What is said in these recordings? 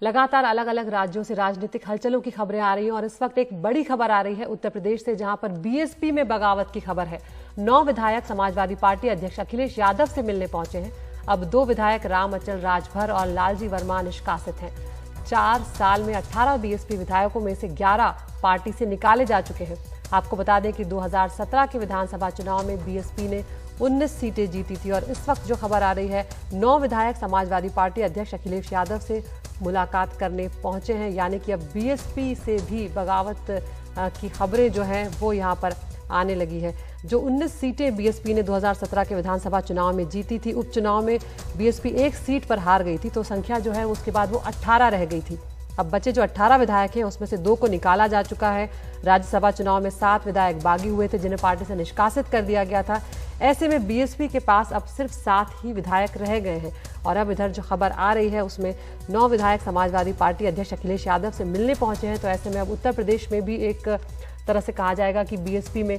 लगातार अलग अलग राज्यों से राजनीतिक हलचलों की खबरें आ रही हैं और इस वक्त एक बड़ी खबर आ रही है उत्तर प्रदेश से, जहां पर बीएसपी में बगावत की खबर है। 9 विधायक समाजवादी पार्टी अध्यक्ष अखिलेश यादव से मिलने पहुंचे हैं। अब 2 विधायक राम अचल राजभर और लालजी वर्मा निष्कासित हैं। 4 साल में 18 बीएसपी विधायकों में से 11 पार्टी से निकाले जा चुके हैं। आपको बता दें कि 2017 के विधानसभा चुनाव में बीएसपी ने 19 सीटें जीती थी और इस वक्त जो खबर आ रही है, 9 विधायक समाजवादी पार्टी अध्यक्ष अखिलेश यादव से मुलाकात करने पहुंचे हैं। यानी कि अब बीएसपी से भी बगावत की खबरें जो हैं वो यहां पर आने लगी है। जो 19 सीटें बीएसपी ने 2017 के विधानसभा चुनाव में जीती थी, उपचुनाव में बीएसपी 1 सीट पर हार गई थी, तो संख्या जो है उसके बाद वो 18 रह गई थी। अब बचे जो 18 विधायक हैं उसमें से 2 को निकाला जा चुका है। राज्यसभा चुनाव में 7 विधायक बागी हुए थे जिन्हें पार्टी से निष्कासित कर दिया गया था। ऐसे में बीएसपी के पास अब सिर्फ 7 ही विधायक रह गए हैं और अब इधर जो खबर आ रही है उसमें 9 विधायक समाजवादी पार्टी अध्यक्ष अखिलेश यादव से मिलने पहुंचे हैं। तो ऐसे में अब उत्तर प्रदेश में भी एक तरह से कहा जाएगा कि बीएसपी में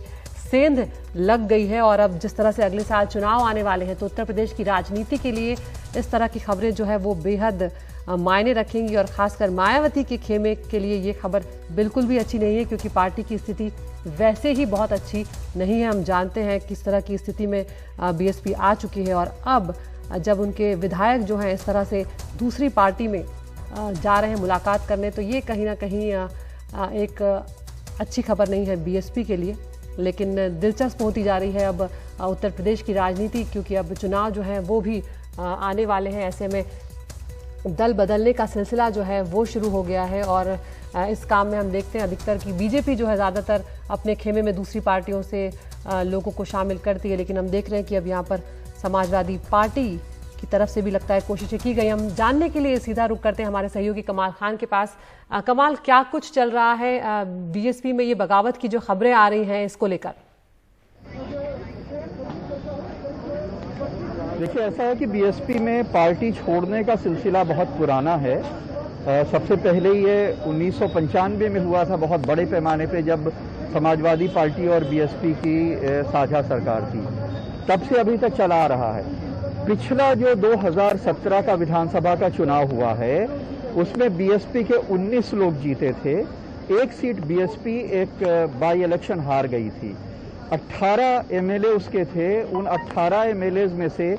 सेंध लग गई है और अब जिस तरह से अगले साल चुनाव आने वाले हैं तो उत्तर प्रदेश की राजनीति के लिए इस तरह की खबरें जो है वो बेहद मायने रखेंगी और खासकर मायावती के खेमे के लिए ये खबर बिल्कुल भी अच्छी नहीं है, क्योंकि पार्टी की स्थिति वैसे ही बहुत अच्छी नहीं है। हम जानते हैं किस तरह की स्थिति में बीएसपी आ चुकी है और अब जब उनके विधायक जो हैं इस तरह से दूसरी पार्टी में जा रहे हैं मुलाकात करने, तो ये कहीं ना कहीं एक अच्छी खबर नहीं है बीएसपी के लिए। लेकिन दिलचस्प होती जा रही है अब उत्तर प्रदेश की राजनीति, क्योंकि अब चुनाव जो हैं वो भी आने वाले हैं। ऐसे में दल बदलने का सिलसिला जो है वो शुरू हो गया है और इस काम में हम देखते हैं अधिकतर कि बीजेपी जो है ज़्यादातर अपने खेमे में दूसरी पार्टियों से लोगों को शामिल करती है। लेकिन हम देख रहे हैं कि अब यहाँ पर समाजवादी पार्टी की तरफ से भी लगता है कोशिशें की गई। हम जानने के लिए सीधा रुख करते हैं हमारे सहयोगी कमाल खान के पास। कमाल, क्या कुछ चल रहा है बीएसपी में, ये बगावत की जो खबरें आ रही हैं इसको लेकर? देखिए, ऐसा है कि बीएसपी में पार्टी छोड़ने का सिलसिला बहुत पुराना है। सबसे पहले ये 1995 में हुआ था, बहुत बड़े पैमाने पे, जब समाजवादी पार्टी और बीएसपी की साझा सरकार थी। तब से अभी तक चला आ रहा है। पिछला जो 2017 का विधानसभा का चुनाव हुआ है उसमें बीएसपी के 19 लोग जीते थे। 1 सीट बीएसपी एक बाई इलेक्शन हार गई थी। 18 एमएलए उसके थे। उन 18 एमएलए में से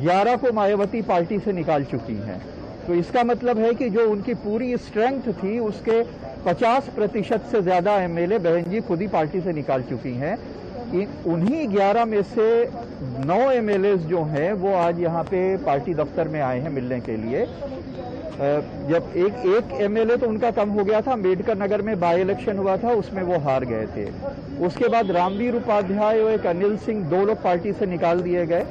11 को मायावती पार्टी से निकाल चुकी हैं। तो इसका मतलब है कि जो उनकी पूरी स्ट्रेंथ थी उसके 50% से ज्यादा एमएलए बहन जी खुद ही पार्टी से निकाल चुकी हैं। उन्हीं 11 में से 9 एमएलए जो हैं वो आज यहाँ पे पार्टी दफ्तर में आए हैं मिलने के लिए। जब एक एमएलए तो उनका कम हो गया था, अम्बेडकर नगर में बाई इलेक्शन हुआ था, उसमें वो हार गए थे। उसके बाद रामवीर उपाध्याय और एक अनिल सिंह, 2 लोग पार्टी से निकाल दिए गए,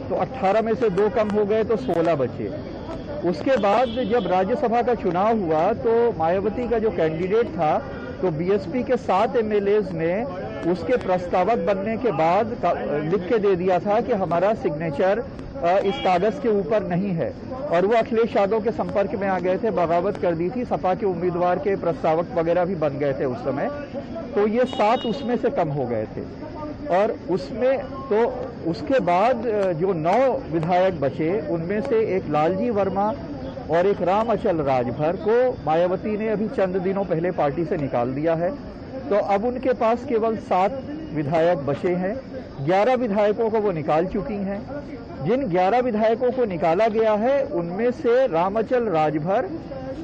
तो 18 में से 2 कम हो गए तो 16 बचे। उसके बाद जब राज्यसभा का चुनाव हुआ तो मायावती का जो कैंडिडेट था, तो बीएसपी के 7 एमएलए ने उसके प्रस्तावक बनने के बाद लिख के दे दिया था कि हमारा सिग्नेचर इस कागज के ऊपर नहीं है, और वो अखिलेश यादव के संपर्क में आ गए थे, बगावत कर दी थी। सपा के उम्मीदवार के प्रस्तावक वगैरह भी बन गए थे उस समय। तो ये 7 उसमें से कम हो गए थे और उसमें तो उसके बाद जो 9 विधायक बचे उनमें से एक लालजी वर्मा और एक राम अचल राजभर को मायावती ने अभी चंद दिनों पहले पार्टी से निकाल दिया है। तो अब उनके पास केवल 7 विधायक बचे हैं। 11 विधायकों को वो निकाल चुकी हैं। जिन 11 विधायकों को निकाला गया है उनमें से रामअचल राजभर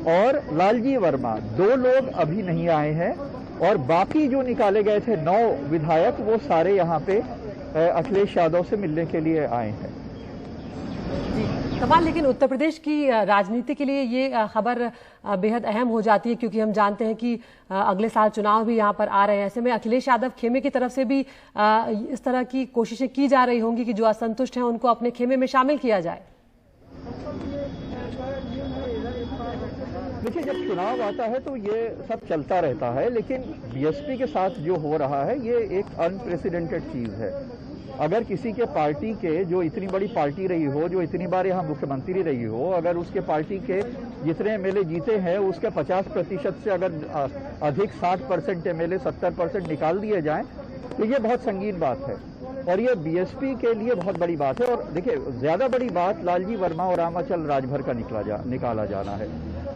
और लालजी वर्मा 2 लोग अभी नहीं आए हैं और बाकी जो निकाले गए थे 9 विधायक वो सारे यहाँ पे अखिलेश यादव से मिलने के लिए आए हैं। कमाल, लेकिन उत्तर प्रदेश की राजनीति के लिए ये खबर बेहद अहम हो जाती है, क्योंकि हम जानते हैं कि अगले साल चुनाव भी यहाँ पर आ रहे हैं। ऐसे में अखिलेश यादव खेमे की तरफ से भी इस तरह की कोशिशें की जा रही होंगी कि जो असंतुष्ट हैं उनको अपने खेमे में शामिल किया जाए। देखिए, जब चुनाव आता है तो ये सब चलता रहता है, लेकिन बीएसपी के साथ जो हो रहा है ये एक अनप्रेसिडेंटेड चीज है। अगर किसी के पार्टी के, जो इतनी बड़ी पार्टी रही हो, जो इतनी बार यहाँ मुख्यमंत्री रही हो, अगर उसके पार्टी के जितने एमएलए जीते हैं उसके 50% से अगर अधिक 60% एमएलए 70% निकाल दिए जाएं तो ये बहुत संगीन बात है और ये बीएसपी के लिए बहुत बड़ी बात है। और देखिए, ज्यादा बड़ी बात लालजी वर्मा और रामाचल राजभर का निकाला जाना है।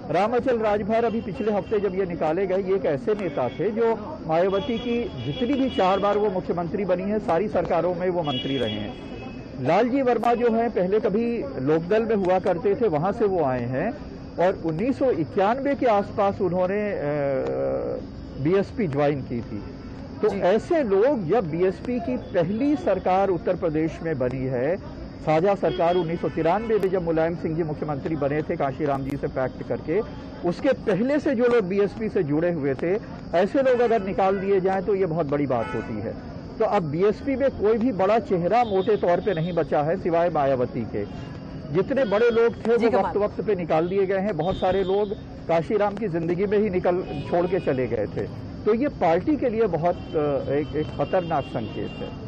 रामाचल राजभर अभी पिछले हफ्ते जब ये निकाले गए, ये एक ऐसे नेता थे जो मायावती की जितनी भी 4 बार वो मुख्यमंत्री बनी है, सारी सरकारों में वो मंत्री रहे हैं। लालजी वर्मा जो है पहले कभी लोकदल में हुआ करते थे, वहां से वो आए हैं और 1991 के आसपास उन्होंने बीएसपी ज्वाइन की थी। तो ऐसे लोग, जब बीएसपी की पहली सरकार उत्तर प्रदेश में बनी है, साझा सरकार 1993 में जब मुलायम सिंह जी मुख्यमंत्री बने थे काशीराम जी से पैक्ट करके, उसके पहले से जो लोग बीएसपी से जुड़े हुए थे, ऐसे लोग अगर निकाल दिए जाएं तो ये बहुत बड़ी बात होती है। तो अब बीएसपी में कोई भी बड़ा चेहरा मोटे तौर पे नहीं बचा है सिवाय मायावती के। जितने बड़े लोग थे वो वक्त वक्त पे निकाल दिए गए हैं। बहुत सारे लोग काशीराम की जिंदगी में ही छोड़ के चले गए थे। तो ये पार्टी के लिए बहुत एक खतरनाक संकेत है।